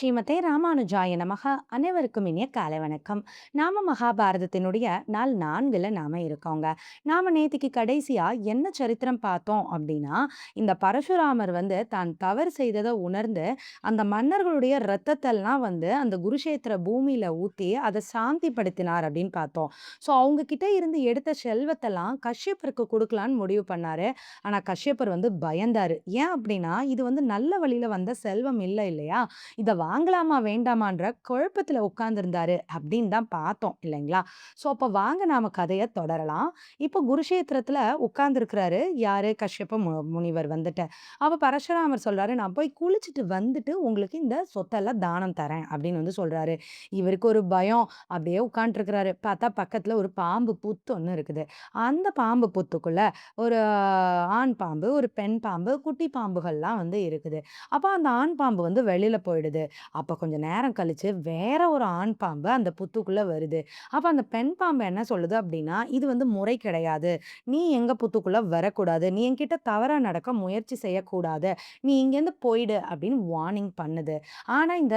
ஸ்ரீமதே ராமானுஜாய நமக. அனைவருக்கும் இனிய காலை வணக்கம். நாம மகாபாரதத்தினுடைய நாள் 4ல நாம இருக்கோங்க. நாம நேத்திக்கு கடைசியா என்ன சரித்திரம் பார்த்தோம் அப்படின்னா, இந்த பரசுராமர் தான் தவறு செய்தத உணர்ந்து, அந்த மன்னர்களுடைய ரத்தத்தெல்லாம் அந்த குருஷேத்திர பூமியில ஊத்தி அத சாந்திப்படுத்தினார் அப்படின்னு பார்த்தோம். ஸோ அவங்க கிட்ட இருந்து எடுத்த செல்வத்தெல்லாம் கஷ்யப்பருக்கு குடுக்கலான்னு முடிவு பண்ணாரு. ஆனா கஷ்யப்பர் பயந்தாரு. ஏன் அப்படின்னா, இது நல்ல வழியில வந்த செல்வம் இல்ல இல்லையா? இத வாங்கலாமா? வேண்டாமான்ற குழப்பத்துல உட்கார்ந்திருந்தாரு அப்படின்னு தான் பார்த்தோம் இல்லைங்களா? ஸோ அப்ப வாங்க நாம கதைய தொடரலாம். இப்போ குருஷேத்திரத்துல உட்கார்ந்திருக்கிறாரு யாரு? கஷ்யப முனிவர் வந்துட்டு. அப்ப பரசுராமர் சொல்றாரு, "நான் போய் குளிச்சுட்டு வந்துட்டு உங்களுக்கு இந்த சொத்தெல்லாம் தானம் தரேன்" அப்படின்னு சொல்றாரு. இவருக்கு ஒரு பயம். அப்படியே உட்கார்ந்துருக்கிறாரு. பார்த்தா பக்கத்துல ஒரு பாம்பு புத்து ஒண்ணு இருக்குது. அந்த பாம்பு புத்துக்குள்ள ஒரு ஆண் பாம்பு, ஒரு பெண் பாம்பு, குட்டி பாம்புகள்லாம் இருக்குது. அப்ப அந்த ஆண் பாம்பு வெளியில போயிடுது. அப்ப கொஞ்சம் நேரம் கழிச்சு வேற ஒரு ஆண் பாம்பு அந்த புத்துக்குள்ள வருது. அப்ப அந்த பெண் பாம்பு என்ன சொல்லுது அப்டின்னா, "இது முறை கிடையாது. நீ எங்க புத்துக்குள்ள வரக்கூடாது. நீ என்கிட்ட தவறா நடக்க முயற்சி செய்யக்கூடாது. நீ இங்கேருந்து போயிடு" அப்டின்னு வார்னிங் பண்ணுது. ஆனா இந்த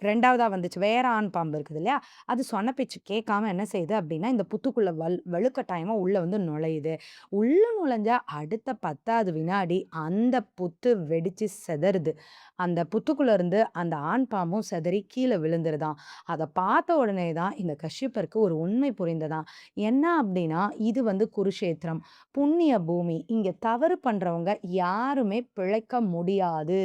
2வதா வந்துச்சு. வேற ஆண் பாம்பு இருக்குது இல்லையா? அது சொன்ன பேச்சு கேட்காம என்ன செய்யுது அப்டின்னா, இந்த புத்துக்குள்ள வலுக்கட்டாயமா உள்ள நுழையுது. உள்ள நுழைஞ்சா அடுத்த 10வது வினாடி அந்த புத்து வெடிச்சு சிதறுது. அந்த புத்துக்குள்ள இருந்து அந்த ஆண் பாம்பும் சிதறி கீழ விழுந்துருதாம். அத பார்த்த உடனே தான் இந்த கஷ்யப்பருக்கு ஒரு உண்மை புரிந்ததாம். என்ன அப்டின்னா, இது குருஷேத்திரம். புண்ணிய பூமி. இங்க தவறு பண்றவங்க யாருமே பிழைக்க முடியாது.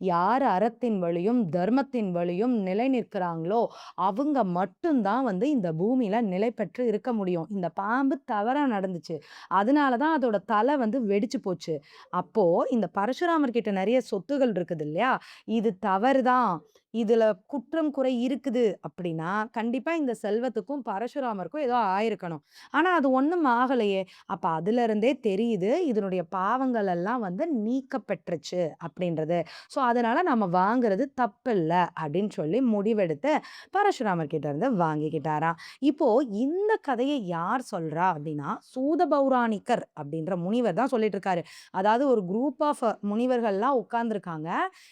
யார் அறத்தின் வழியும், தர்மத்தின் வழியும் நிலை நிற்கிறாங்களோ, அவங்க மட்டும் தான் இந்த பூமியில நிலை பெற்று இருக்க முடியும். இந்த பாம்பு தவறா நடந்துச்சு. அதனால தான் அதோட தலை வெடிச்சு போச்சு. அப்போ இந்த பரசுராமர் கிட்ட நெறைய சொத்துகள் இருக்குது இல்லையா? இது தவறுதான். இதுல குற்றம் குறை இருக்குது அப்படின்னா, கண்டிப்பா இந்த செல்வத்துக்கும், பரசுராமருக்கும் ஏதோ ஆயிருக்கணும். ஆனா அது ஒண்ணும் ஆகலையே! அப்ப அதிலிருந்தே தெரியுது, இதனுடைய பாவங்கள் எல்லாம் நீக்க பெற்றுச்சு அப்படின்றது. ஸோ அதனால நம்ம வாங்குறது தப்பில்ல அப்படின்னு சொல்லி முடிவெடுத்து பரசுராமர் கிட்ட இருந்து வாங்கிக்கிட்டாராம். இப்போ இந்த கதைய யார் சொல்றா அப்படின்னா, சூத பௌராணிக்கர் அப்படின்ற முனிவர் தான் சொல்லிட்டு இருக்காரு. அதாவது ஒரு குரூப் ஆஃப் முனிவர்கள்லாம் உட்கார்ந்துருக்காங்க.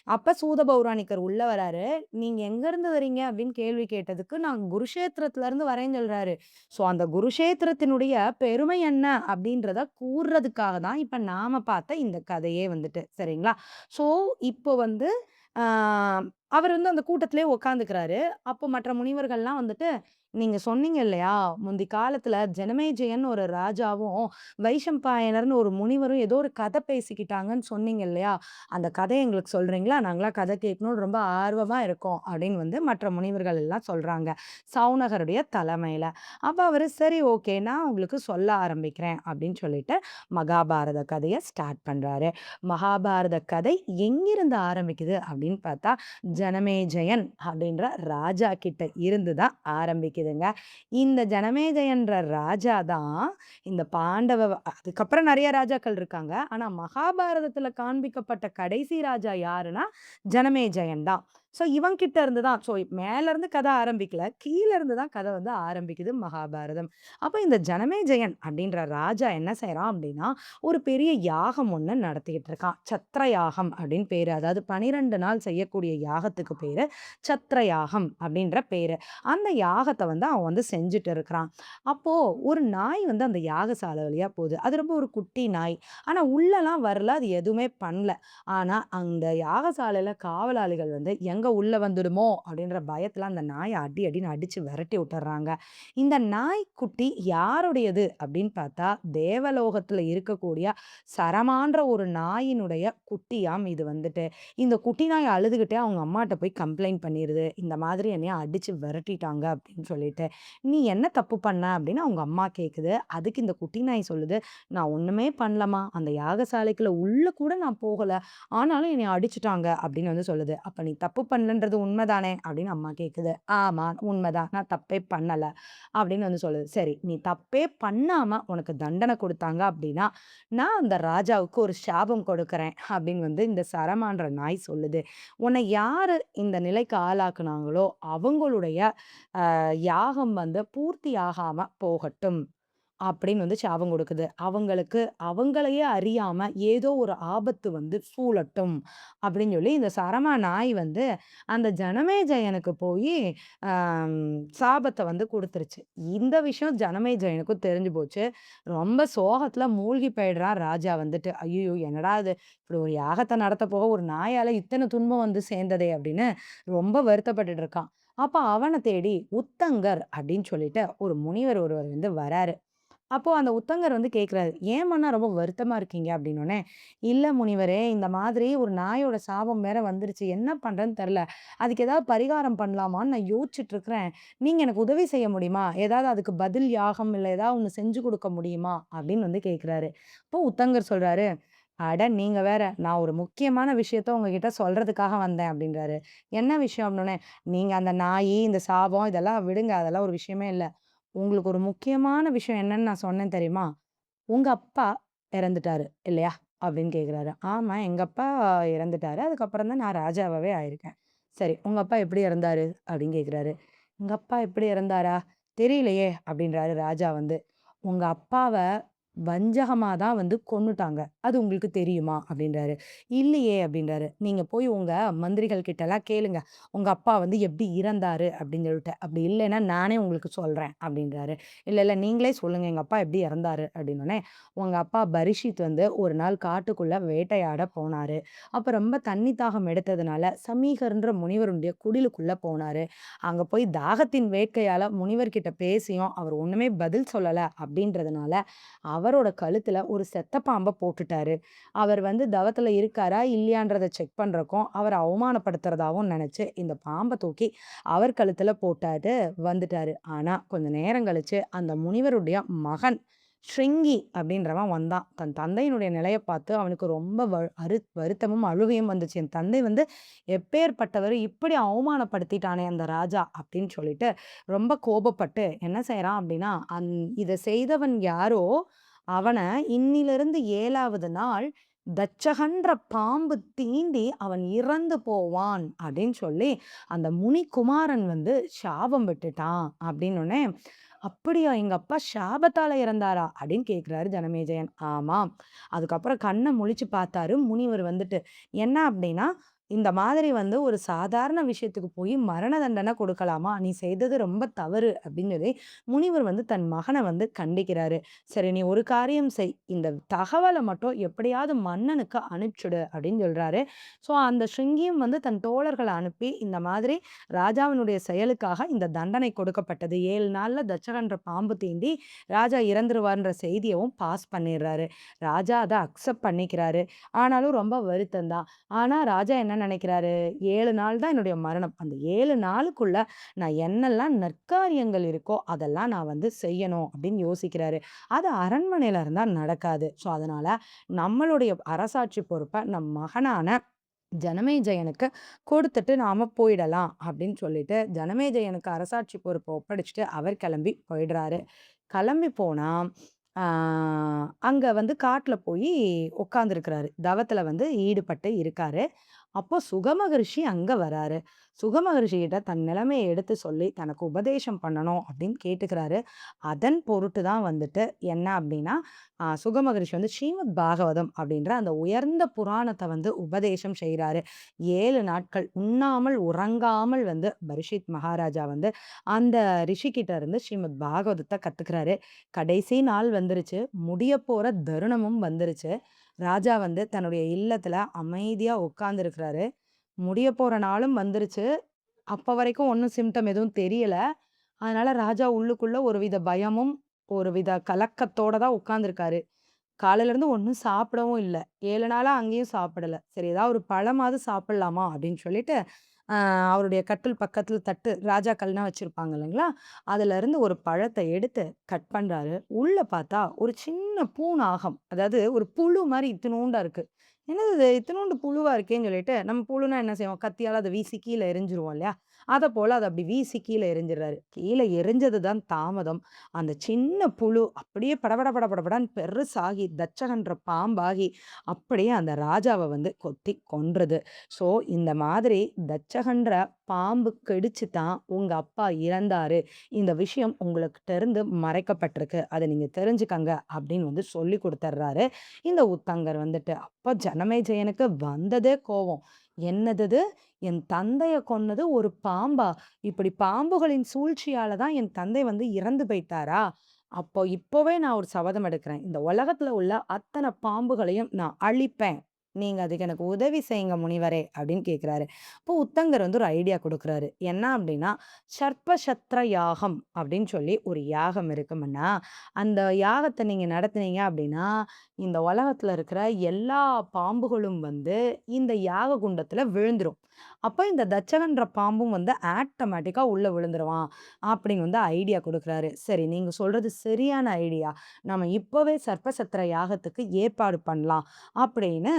அப்ப சூத பௌராணிக்கர் உள்ள வராரு. "நீங்க எங்கருந்து வரீங்க?" அப்படின்னு கேள்வி கேட்டதுக்கு, "நான் குருஷேத்திரத்துல இருந்து வரேன்னு" சொல்றாரு. ஸோ அந்த குருஷேத்திரத்தினுடைய பெருமை என்ன அப்படின்றத கூறுறதுக்காக தான் இப்ப நாம பார்த்த இந்த கதையே சரிங்களா? ஸோ இப்போ ஆ அவர் அந்த கூட்டத்திலேயே உட்காந்துக்கிறாரு. அப்போ மற்ற முனிவர்கள்லாம் "நீங்க சொன்னீங்க இல்லையா? முந்தி காலத்துல ஜனமேஜயன் ஒரு ராஜாவும், வைஷம்பாயனர்ன்னு ஒரு முனிவரும் ஏதோ ஒரு கதை பேசிக்கிட்டாங்கன்னு சொன்னீங்க இல்லையா? அந்த கதைய எங்களுக்கு சொல்றீங்களா? நாங்கலாம் கதை கேட்கணும்னு ரொம்ப ஆர்வமா இருக்கோம்." அப்படின்னு மற்ற முனிவர்கள் எல்லாம் சொல்றாங்க. சவுனகருடைய தலைமையில. அப்ப அவரு "சரி ஓகே. நான் உங்களுக்கு சொல்ல ஆரம்பிக்கிறேன்" அப்படின்னு சொல்லிட்டு மகாபாரத கதைய ஸ்டார்ட் பண்றாரு. மகாபாரத கதை எங்கிருந்து ஆரம்பிக்குது அப்படின்னு பார்த்தா, ஜனமேஜயன் அப்படின்ற ராஜா கிட்ட இருந்து தான் ஆரம்பிக்குதுங்க. இந்த ஜனமேஜயன்ற ராஜா தான் இந்த அதுக்கப்புறம் நெறைய ராஜாக்கள் இருக்காங்க. ஆனா மகாபாரதத்துல காண்பிக்கப்பட்ட கடைசி ராஜா யாருன்னா, ஜனமேஜயன் தான். ஸோ இவன்கிட்ட இருந்து தான் மேல இருந்து கதை ஆரம்பிக்கல. கீழ இருந்து தான் கதை ஆரம்பிக்குது மகாபாரதம். அப்ப இந்த ஜனமேஜயன் அப்படின்ற ராஜா என்ன செய்றான் அப்படின்னா, ஒரு பெரிய யாகம் ஒண்ணு நடத்திக்கிட்டு இருக்கான். சத்ர யாகம் அப்படின்னு பேரு. அதாவது 12 நாள் செய்யக்கூடிய யாகத்துக்கு பேரு சத்ர யாகம் அப்படின்ற பேரு. அந்த யாகத்த அவன் செஞ்சுட்டு இருக்கிறான். அப்போ ஒரு நாய் அந்த யாகசாலை வழியா போது. அது ரொம்ப ஒரு குட்டி நாய். ஆனா உள்ளலாம் வரல. அது எதுவுமே பண்ணல. ஆனா அந்த யாகசாலையில காவலாளிகள் எங்க உள்ள வந்துடுமோ அப்படின்ற பயத்துல அந்த நாய அடி அடின்னு அடிச்சு விரட்டி விட்டுர்றாங்க. இந்த நாய்க்குட்டி யாருடையது அப்படின்னு பார்த்தா, தேவலோகத்துல இருக்கக்கூடிய சரமான்ற ஒரு நாயினுடைய குட்டியாம் இது இந்த குட்டி நாய் அழுதுகிட்டே அவங்க அம்மாட்ட போய் கம்ப்ளைண்ட் பண்ணிருது. இந்த மாதிரி என்னைய அடிச்சு விரட்டிட்டாங்க அப்படின்னு சொல்லிட்டு. "நீ என்ன தப்பு பண்ண?" அப்படின்னு அவங்க அம்மா கேட்குது. அதுக்கு இந்த குட்டி நாய் சொல்லுது, "நான் ஒண்ணுமே பண்ணலம்மா. அந்த யாகசாலைக்குள்ள உள்ள கூட நான் போகல. ஆனாலும் என்னைய அடிச்சுட்டாங்க" அப்படின்னு சொல்லுது. "அப்ப நீ தப்பு பண்ணலன்றது உண்மைதானே?" அப்படின்னு அம்மா கேட்குது. "ஆமா, உண்மைதான். நான் தப்பே பண்ணல." அப்படின்னு சொல்லுது. "சரி, நீ தப்பே பண்ணாம உனக்கு தண்டனை குடுத்தாங்க அப்படின்னா, நான் அந்த ராஜாவுக்கு ஒரு சாபம் கொடுக்கிறேன்." அப்படின்னு இந்த சரமான்ற நாய் சொல்லுது. "உன்னை யாரு இந்த நிலைக்கு ஆளாக்குனாங்களோ, அவங்களுடைய யாகம் பூர்த்தி ஆகாம போகட்டும்." அப்படின்னு வந்து சாபம் கொடுக்குது. அவங்களுக்கு அவங்களையே அறியாம ஏதோ ஒரு ஆபத்து வந்து சூழட்டும் அப்படின்னு சொல்லி இந்த சரமா நாய் வந்து அந்த ஜனமேஜயனுக்கு போயி அம் சாபத்த வந்து குடுத்துருச்சு. இந்த விஷயம் ஜனமேஜயனுக்கும் தெரிஞ்சு போச்சு. ரொம்ப சோகத்துல மூழ்கி போயிடுறான் ராஜா வந்துட்டு. "ஐய்யயோ! என்னடா இது! இப்படி ஒரு யாகத்த நடத்த போக ஒரு நாயால இத்தன துன்பம் வந்து சேர்ந்ததே!" அப்படின்னு ரொம்ப வருத்தப்பட்டுட்டு இருக்கான். அப்ப அவன தேடி உத்தங்கர் அப்படின்னு சொல்லிட்டு ஒரு முனிவர் ஒருவர் வந்து வராரு. அப்போ அந்த உத்தங்கர் வந்து கேட்கிறாரு, "ஏன் மன்னா ரொம்ப வருத்தமா இருக்கீங்க?" அப்படின்னோனே, "இல்ல முனிவரே, இந்த மாதிரி ஒரு நாயோட சாபம் வேற வந்துருச்சு. என்ன பண்றதுன்னு தெரியல. அதுக்கு ஏதாவது பரிகாரம் பண்ணலாமான்னு நான் யோசிச்சுட்டு இருக்கிறேன். நீங்க எனக்கு உதவி செய்ய முடியுமா? ஏதாவது அதுக்கு பதில் யாகம் இல்ல ஏதாவது ஒண்ணு செஞ்சு குடுக்க முடியுமா?" அப்படின்னு வந்து கேட்கிறாரு. அப்போ உத்தங்கர் சொல்றாரு, "அட நீங்க வேற. நான் ஒரு முக்கியமான விஷயத்த உங்ககிட்ட சொல்றதுக்காக வந்தேன்" அப்படின்றாரு. "என்ன விஷயம்?" அப்படின்னோனே, "நீங்க அந்த நாயி, இந்த சாபம் இதெல்லாம் விடுங்க. அதெல்லாம் ஒரு விஷயமே இல்ல. உங்களுக்கு ஒரு முக்கியமான விஷயம் என்னன்னு நான் சொன்னேன் தெரியுமா? உங்க அப்பா இறந்துட்டாரு இல்லையா?" அப்படின்னு கேட்குறாரு. "ஆமா, எங்க அப்பா இறந்துட்டாரு. அதுக்கப்புறம் தான் நான் ராஜாவாவே ஆயிருக்கேன்." "சரி, உங்க அப்பா எப்படி இறந்தாரு?" அப்படின்னு கேட்குறாரு. "எங்க அப்பா எப்படி இறந்தாரா? தெரியலையே" அப்படின்றாரு ராஜா வந்து. "உங்க அப்பாவ வஞ்சகமா தான் வந்து கொன்னுட்டாங்க. அது உங்களுக்கு தெரியுமா?" அப்படின்றாரு. "இல்லையே" அப்படின்றாரு. "நீங்க போய் உங்க மந்திரிகள் கிட்டலாம் கேளுங்க. உங்க அப்பா வந்து எப்படி இறந்தாரு அப்படின்னு சொல்லிட்டு. அப்படி இல்லைன்னா நானே உங்களுக்கு சொல்றேன்" அப்படின்றாரு. "இல்ல, இல்ல நீங்களே சொல்லுங்க. எங்க அப்பா எப்படி இறந்தாரு?" அப்படின்னோனே, "உங்க அப்பா பரீட்சித் வந்து ஒரு நாள் காட்டுக்குள்ள வேட்டையாட போனாரு. அப்ப ரொம்ப தண்ணி தாகம் எடுத்ததுனால சமீகர்ன்ற முனிவருடைய குடிலுக்குள்ள போனாரு. அங்க போய் தாகத்தின் வேட்கையால முனிவர்கிட்ட பேசியும் அவர் ஒண்ணுமே பதில் சொல்லல அப்படின்றதுனால, அவரோட கழுத்துல ஒரு செத்த பாம்ப போட்டுட்டாரு. அவர் வந்து தவத்துல இருக்காரா? இல்லையான்றத செக் பண்றக்கும், அவர அவமானப்படுத்துறதாவும் நெனச்சு, இந்த பாம்ப தூக்கி அவர் கழுத்துல போட்டாரு, வந்துட்டாரு. ஆனா, கொஞ்ச நேரம் கழிச்சு அந்த முனிவருடைய மகன் ஸ்ருங்கி அப்படின்றவன் வந்தான். தன் தந்தையினுடைய நிலைய பார்த்து அவனுக்கு ரொம்ப வருத்தமும், அழுகையும் வந்துச்சு. என் தந்தை வந்து எப்பேர்ப்பட்டவரு! இப்படி அவமானப்படுத்திட்டானே அந்த ராஜா அப்படின்னு சொல்லிட்டு, ரொம்ப கோபப்பட்டு என்ன செய்றான் அப்படின்னா, இத செய்தவன் யாரோ, அவன இன்னிலிருந்து 7வது நாள் தச்சகன்ற பாம்பு தீண்டி அவன் இறந்து போவான் அப்படின்னு சொல்லி, அந்த முனிகுமாரன் வந்து சாபம் விட்டுட்டான் அப்படின்னோனே, "அப்படியா எங்க அப்பா சாபத்தால இறந்தாரா?" அப்படின்னு கேட்கிறாரு ஜனமேஜயன். ஆமாம். அதுக்கப்புறம் கண்ண முழிச்சு பார்த்தாரு முனிவர் வந்துட்டு. என்ன அப்படின்னா, "இந்த மாதிரி வந்து ஒரு சாதாரண விஷயத்துக்கு போய் மரண தண்டனை கொடுக்கலாமா? நீ செய்தது ரொம்ப தவறு" அப்படின்னு சொல்லி முனிவர் வந்து தன் மகன வந்து கண்டிக்கிறாரு. "சரி நீ ஒரு காரியம் செய். இந்த தகவல மட்டும் எப்படியாவது மன்னனுக்கு அனுப்பிச்சுடு" அப்படின்னு சொல்றாரு. ஸோ அந்த சிங்கியும் வந்து தன் தோழர்கள அனுப்பி, இந்த மாதிரி ராஜாவினுடைய செயலுக்காக இந்த தண்டனை கொடுக்கப்பட்டது. 7 நாள்ல தச்சகன்ற பாம்பு தீண்டி ராஜா இறந்துருவார்ன்ற செய்தியவும் பாஸ் பண்ணிர்றாரு. ராஜா அத அக்செப்ட் பண்ணிக்கிறாரு. ஆனாலும் ரொம்ப வருத்தம் தான். ஆனா ராஜா என்ன நினைக்கிறாரு, 7 நாள் தான் என்னுடைய மரணம். அந்த 7 நாளுக்குள்ள நான் என்னெல்லாம் நற்காரியங்கள் இருக்கோ, அதெல்லாம் நான் வந்து செய்யணும் அப்படின்னு யோசிக்கிறாரு. அது அரண்மனையில இருந்தா நடக்காது. ஸோ அதனால நம்மளுடைய அரசாட்சி பொறுப்ப நம் மகனான ஜனமேஜயனுக்கு கொடுத்துட்டு நாம போயிடலாம் அப்படின்னு சொல்லிட்டு, ஜனமேஜயனுக்கு அரசாட்சி பொறுப்ப ஒப்படைச்சுட்டு அவர் கிளம்பி போயிடுறாரு. கிளம்பி போனா, ஆ அங்க வந்து காட்டுல போயி உட்கார்ந்திருக்கிறாரு. தவத்துல வந்து ஈடுபட்டு இருக்காரு. அப்போ சுகமகரிஷி அங்க வராரு. சுகமகரிஷிகிட்ட தன் நிலைமைய எடுத்து சொல்லி, தனக்கு உபதேசம் பண்ணணும் அப்படின்னு கேட்டுக்கிறாரு. அதன் பொருட்டு தான் வந்துட்டு என்ன அப்படின்னா, சுகமகரிஷி வந்து ஸ்ரீமத் பாகவதம் அப்படின்ற அந்த உயர்ந்த புராணத்த வந்து உபதேசம் செய்றாரு. 7 நாட்கள் உண்ணாமல், உறங்காமல் வந்து பரீட்சித் மகாராஜா வந்து அந்த ரிஷிகிட்ட இருந்து ஸ்ரீமத் பாகவதத்த கத்துக்கிறாரு. கடைசி நாள் வந்துருச்சு. முடியப்போற தருணமும் வந்துருச்சு. ராஜா வந்து தன்னுடைய இல்லத்துல அமைதியா உட்கார்ந்திருக்கிறாரு. முடியப்போற நாளும் வந்துருச்சு. அப்ப வரைக்கும் ஒண்ணும் சிம்டம் எதுவும் தெரியல. அதனால ராஜா உள்ளுக்குள்ள ஒருவித பயமும், ஒருவித கலக்கத்தோட தான் உட்கார்ந்திருக்காரு. காலையில இருந்து ஒண்ணும் சாப்பிடவும் இல்ல. 7 நாளா அங்கேயும் சாப்பிடல. சரி ஏதாவது ஒரு பழமாவது சாப்பிடலாமா அப்படின்னு சொல்லிட்டு, அ அவருடைய கட்டில் பக்கத்துல தட்டு ராஜாக்கள்னா வச்சிருப்பாங்க இல்லைங்களா? அதுலருந்து ஒரு பழத்த எடுத்து கட் பண்றாரு. உள்ள பார்த்தா ஒரு சின்ன பூநாகம். அதாவது ஒரு புழு மாரி இத்துணூண்டா இருக்கு. என்னது இது இத்துணூண்டு புழுவா இருக்கேன்னு சொல்லிட்டு, நம்ம புழுனா என்ன செய்வோம்? கத்தியால அத வீசி கீழ எறிஞ்சுருவோம் இல்லையா? அதப்போல அத அப்படி வீசி கீழ எறிஞ்சிடுறாரு. கீழ எறிஞ்சது தான் தாமதம். அந்த சின்ன புழு அப்படியே படபட படபடன்னு பெருசாகி, தச்சகன்ற பாம்பாகி, அப்படியே அந்த ராஜாவ வந்து கொத்தி கொன்றுது. ஸோ, இந்த மாதிரி தச்சகன்ற பாம்பு கடிச்சு தான் உங்க அப்பா இறந்தாரு. இந்த விஷயம் உங்கள்கிட்ட இருந்து மறைக்கப்பட்டிருக்கு. அத நீங்க தெரிஞ்சுக்கங்க அப்படின்னு வந்து சொல்லிக் குடுத்துர்றாரு. இந்த உத்தங்கர் வந்துட்டு. அப்ப ஜனமேஜயனுக்கு வந்ததே கோவம். என்னது இது? என் தந்தைய கொன்னது ஒரு பாம்பா? இப்படி பாம்புகளின் சூழ்ச்சியால தான் என் தந்தை வந்து இறந்து போயிட்டாரா? அப்போ இப்பவே நான் ஒரு சபதம் எடுக்கிறேன். இந்த உலகத்துல உள்ள அத்தன பாம்புகளையும் நான் அழிப்பேன். நீங்க அதுக்கு எனக்கு உதவி செய்யுங்க முனிவரே! அப்படின்னு கேட்கிறாரு. அப்போ உத்தங்கர் வந்து ஒரு ஐடியா குடுக்குறாரு. என்ன அப்படின்னா, சர்ப்பசத்ர யாகம் அப்படின்னு சொல்லி ஒரு யாகம் இருக்குமன்னா, அந்த யாகத்த நீங்க நடத்துனீங்க அப்படின்னா, இந்த உலகத்துல இருக்கிற எல்லா பாம்புகளும் வந்து இந்த யாக குண்டத்துல விழுந்துரும். அப்ப இந்த தச்சகன்ற பாம்பும் வந்து ஆட்டோமேட்டிக்கா உள்ள விழுந்துருவான். அப்படின்னு வந்து ஐடியா குடுக்குறாரு. சரி நீங்க சொல்றது சரியான ஐடியா. நம்ம இப்பவே சர்ப்பசத்திர யாகத்துக்கு ஏற்பாடு பண்ணலாம். அப்படின்னு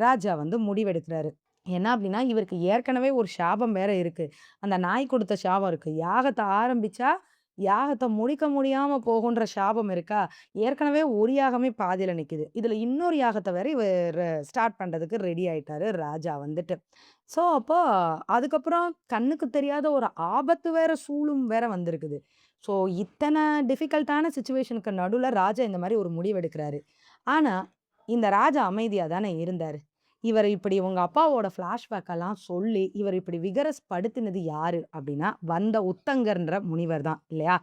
ராஜா வந்து முடிவெடுக்கிறாரு. என்ன அப்படின்னா, இவருக்கு ஏற்கனவே ஒரு சாபம் வேற இருக்கு. அந்த நாய் குடுத்த சாபம் இருக்கு. யாகத்த ஆரம்பிச்சா, யாகத்த முடிக்க முடியாம போகுன்ற சாபம் இருக்கா? ஏற்கனவே ஒரு யாகமே பாதியில நிக்குது. இதுல இன்னொரு யாகத்த வேற இவரு ஸ்டார்ட் பண்றதுக்கு ரெடி ஆயிட்டாரு ராஜா வந்துட்டு. ஸோ, அப்போ அதுக்கப்புறம் கண்ணுக்கு தெரியாத ஒரு ஆபத்து வேற சூழும் வேற வந்திருக்குது. ஸோ, இத்தன டிஃபிகல்ட்டான சிச்சுவேஷனுக்கு நடுவுல ராஜா இந்த மாரி ஒரு முடிவு எடுக்குறாரு. ஆனா, இந்த ராஜா அமைதியா தானே இருந்தாரு. இவரு இப்படி உங்க அப்பாவோட ஃப்ளாஷ்பேக் எல்லாம் சொல்லி, இவரு இப்படி விகரஸ் படுத்தினது யாரு? அப்படின்னா, வந்த உத்தங்கர்ன்ற முனிவர் தான் இல்லையா?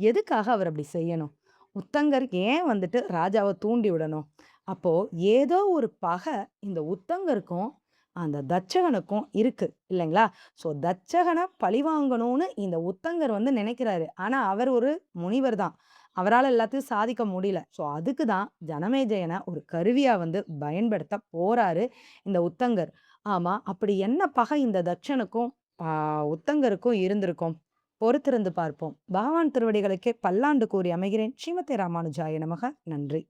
எதுக்காக அவர் அப்படி செய்யணும்? உத்தங்கர் ஏன் வந்துட்டு ராஜாவ தூண்டி விடணும்? அப்போ ஏதோ ஒரு பகை இந்த உத்தங்கருக்கும், அந்த தச்சகனுக்கும் இருக்கு இல்லைங்களா? ஸோ தச்சகன பழிவாங்கணும்னு இந்த உத்தங்கர் வந்து நினைக்கிறாரு. ஆனா, அவர் ஒரு முனிவர் தான். அவரால எல்லாத்தையும் சாதிக்க முடியல. ஸோ அதுக்கு தான் ஜனமேஜயன ஒரு கருவியா வந்து பயன்படுத்த போறாரு இந்த உத்தங்கர். ஆமா, அப்படி என்ன பகை இந்த தட்சனுக்கும், ஆ உத்தங்கருக்கும் இருந்திருக்கும்? பொறுத்திருந்து பார்ப்போம். பகவான் திருவடிகளுக்கே பல்லாண்டு கூறி அமைகிறேன். ஸ்ரீமதே ராமானுஜாய நமக. நன்றி.